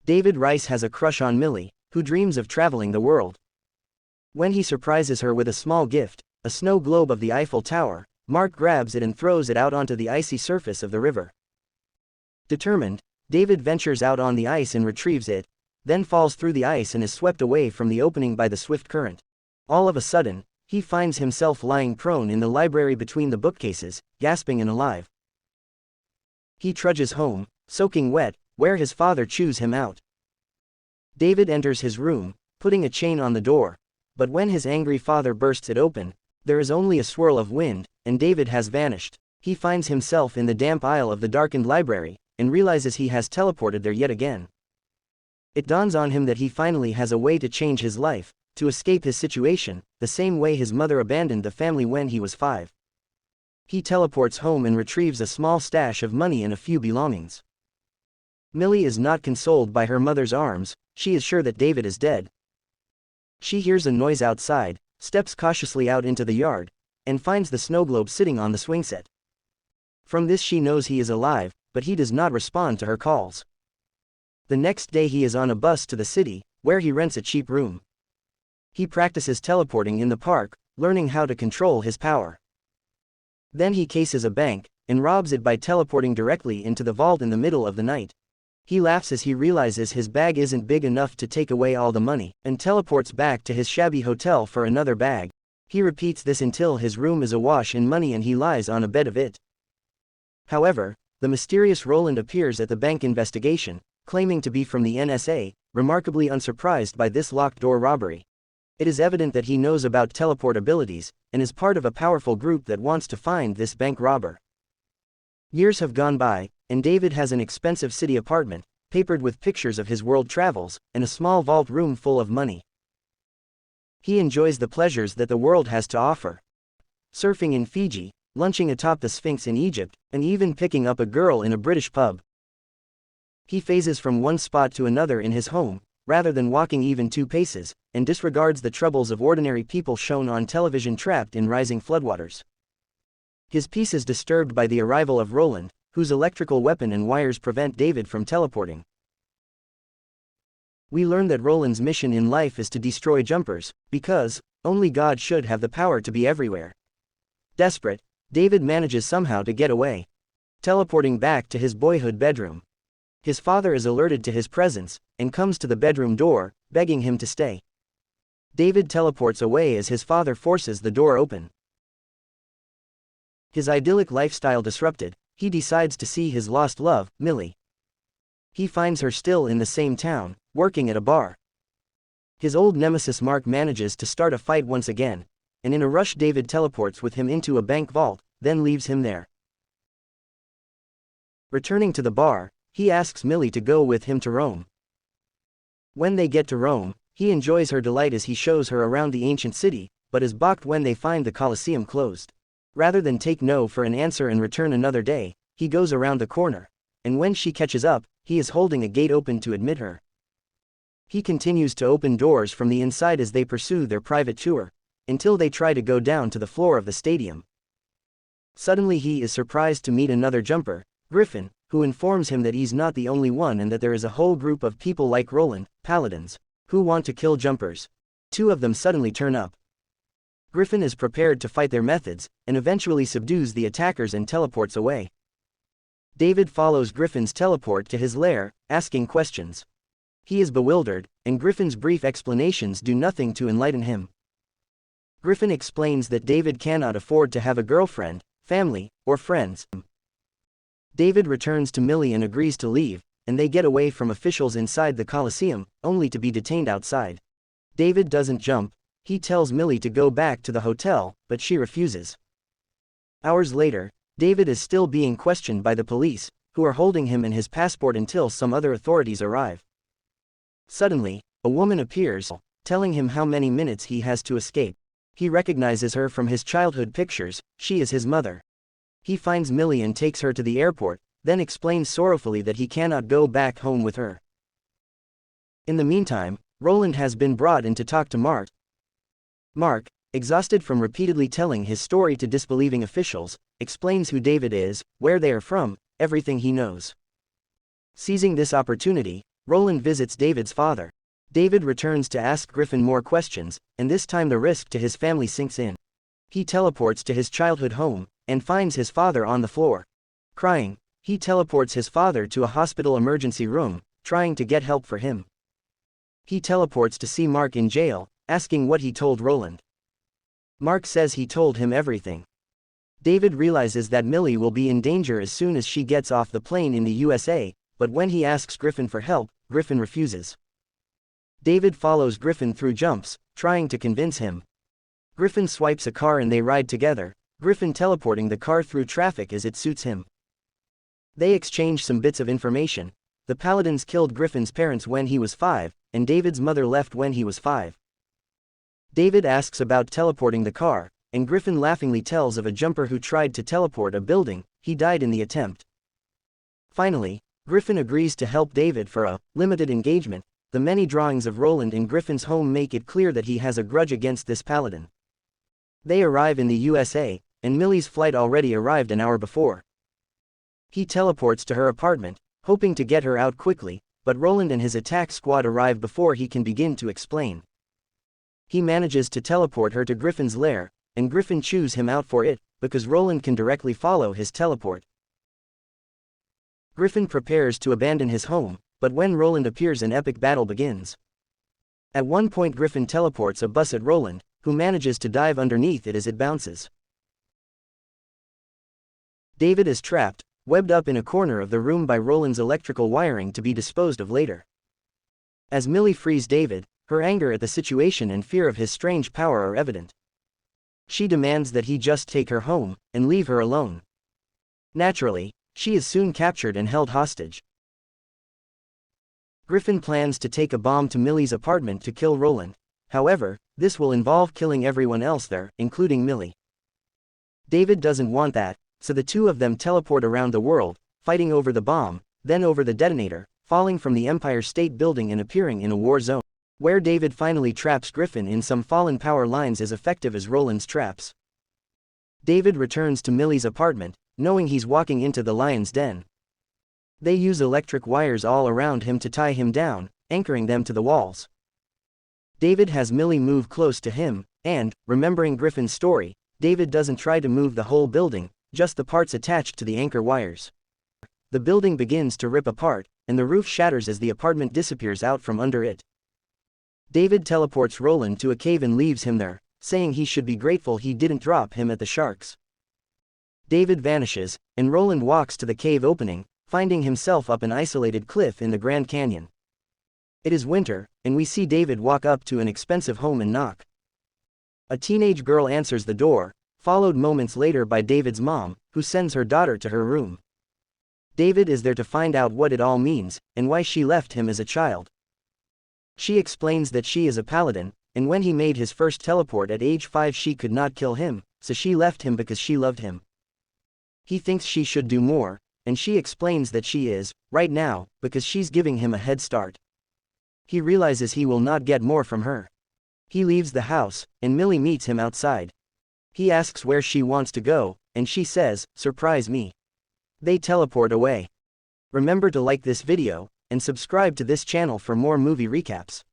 David Rice has a crush on Millie, who dreams of traveling the world. When he surprises her with a small gift, a snow globe of the Eiffel Tower, Mark grabs it and throws it out onto the icy surface of the river. Determined, David ventures out on the ice and retrieves it, then falls through the ice and is swept away from the opening by the swift current. All of a sudden, he finds himself lying prone in the library between the bookcases, gasping and alive. He trudges home, soaking wet, where his father chews him out. David enters his room, putting a chain on the door, but when his angry father bursts it open, there is only a swirl of wind, and David has vanished. He finds himself in the damp aisle of the darkened library, and realizes he has teleported there yet again. It dawns on him that he finally has a way to change his life, to escape his situation, the same way his mother abandoned the family when he was 5. He teleports home and retrieves a small stash of money and a few belongings. Millie is not consoled by her mother's arms, she is sure that David is dead. She hears a noise outside, steps cautiously out into the yard, and finds the snow globe sitting on the swing set. From this she knows he is alive, but he does not respond to her calls. The next day he is on a bus to the city, where he rents a cheap room. He practices teleporting in the park, learning how to control his power. Then he cases a bank, and robs it by teleporting directly into the vault in the middle of the night. He laughs as he realizes his bag isn't big enough to take away all the money, and teleports back to his shabby hotel for another bag. He repeats this until his room is awash in money and he lies on a bed of it. However, the mysterious Roland appears at the bank investigation, claiming to be from the NSA, remarkably unsurprised by this locked door robbery. It is evident that he knows about teleport abilities, and is part of a powerful group that wants to find this bank robber. Years have gone by, and David has an expensive city apartment, papered with pictures of his world travels, and a small vault room full of money. He enjoys the pleasures that the world has to offer. Surfing in Fiji, lunching atop the Sphinx in Egypt, and even picking up a girl in a British pub. He phases from one spot to another in his home, rather than walking even 2 paces, and disregards the troubles of ordinary people shown on television trapped in rising floodwaters. His peace is disturbed by the arrival of Roland, whose electrical weapon and wires prevent David from teleporting. We learn that Roland's mission in life is to destroy jumpers, because only God should have the power to be everywhere. Desperate, David manages somehow to get away, teleporting back to his boyhood bedroom. His father is alerted to his presence, and comes to the bedroom door, begging him to stay. David teleports away as his father forces the door open. His idyllic lifestyle disrupted, he decides to see his lost love, Millie. He finds her still in the same town, working at a bar. His old nemesis Mark manages to start a fight once again, and in a rush David teleports with him into a bank vault, then leaves him there. Returning to the bar, he asks Millie to go with him to Rome. When they get to Rome, he enjoys her delight as he shows her around the ancient city, but is balked when they find the Colosseum closed. Rather than take no for an answer and return another day, he goes around the corner, and when she catches up, he is holding a gate open to admit her. He continues to open doors from the inside as they pursue their private tour, until they try to go down to the floor of the stadium. Suddenly he is surprised to meet another jumper, Griffin, who informs him that he's not the only one and that there is a whole group of people like Roland, paladins, who want to kill jumpers. 2 of them suddenly turn up. Griffin is prepared to fight their methods, and eventually subdues the attackers and teleports away. David follows Griffin's teleport to his lair, asking questions. He is bewildered, and Griffin's brief explanations do nothing to enlighten him. Griffin explains that David cannot afford to have a girlfriend, family, or friends. David returns to Millie and agrees to leave, and they get away from officials inside the Colosseum, only to be detained outside. David doesn't jump. He tells Millie to go back to the hotel, but she refuses. Hours later, David is still being questioned by the police, who are holding him and his passport until some other authorities arrive. Suddenly, a woman appears, telling him how many minutes he has to escape. He recognizes her from his childhood pictures, she is his mother. He finds Millie and takes her to the airport, then explains sorrowfully that he cannot go back home with her. In the meantime, Roland has been brought in to talk to Mark. Mark, exhausted from repeatedly telling his story to disbelieving officials, explains who David is, where they are from, everything he knows. Seizing this opportunity, Roland visits David's father. David returns to ask Griffin more questions, and this time the risk to his family sinks in. He teleports to his childhood home, and finds his father on the floor. Crying, he teleports his father to a hospital emergency room, trying to get help for him. He teleports to see Mark in jail, asking what he told Roland. Mark says he told him everything. David realizes that Millie will be in danger as soon as she gets off the plane in the USA, but when he asks Griffin for help, Griffin refuses. David follows Griffin through jumps, trying to convince him. Griffin swipes a car and they ride together, Griffin teleporting the car through traffic as it suits him. They exchange some bits of information. The Paladins killed Griffin's parents when he was 5, and David's mother left when he was 5. David asks about teleporting the car, and Griffin laughingly tells of a jumper who tried to teleport a building. He died in the attempt. Finally, Griffin agrees to help David for a limited engagement. The many drawings of Roland in Griffin's home make it clear that he has a grudge against this paladin. They arrive in the USA, and Millie's flight already arrived an hour before. He teleports to her apartment, hoping to get her out quickly, but Roland and his attack squad arrive before he can begin to explain. He manages to teleport her to Griffin's lair, and Griffin chews him out for it, because Roland can directly follow his teleport. Griffin prepares to abandon his home, but when Roland appears an epic battle begins. At one point Griffin teleports a bus at Roland, who manages to dive underneath it as it bounces. David is trapped, webbed up in a corner of the room by Roland's electrical wiring to be disposed of later. As Millie frees David, her anger at the situation and fear of his strange power are evident. She demands that he just take her home, and leave her alone. Naturally, she is soon captured and held hostage. Griffin plans to take a bomb to Millie's apartment to kill Roland. However, this will involve killing everyone else there, including Millie. David doesn't want that, so the two of them teleport around the world, fighting over the bomb, then over the detonator, falling from the Empire State Building and appearing in a war zone, where David finally traps Griffin in some fallen power lines as effective as Roland's traps. David returns to Millie's apartment, knowing he's walking into the lion's den. They use electric wires all around him to tie him down, anchoring them to the walls. David has Millie move close to him, and, remembering Griffin's story, David doesn't try to move the whole building, just the parts attached to the anchor wires. The building begins to rip apart, and the roof shatters as the apartment disappears out from under it. David teleports Roland to a cave and leaves him there, saying he should be grateful he didn't drop him at the sharks. David vanishes, and Roland walks to the cave opening, finding himself up an isolated cliff in the Grand Canyon. It is winter, and we see David walk up to an expensive home and knock. A teenage girl answers the door, followed moments later by David's mom, who sends her daughter to her room. David is there to find out what it all means, and why she left him as a child. She explains that she is a paladin, and when he made his first teleport at age 5 she could not kill him, so she left him because she loved him. He thinks she should do more, and she explains that she is, right now, because she's giving him a head start. He realizes he will not get more from her. He leaves the house, and Millie meets him outside. He asks where she wants to go, and she says, "Surprise me." They teleport away. Remember to like this video, and subscribe to this channel for more movie recaps.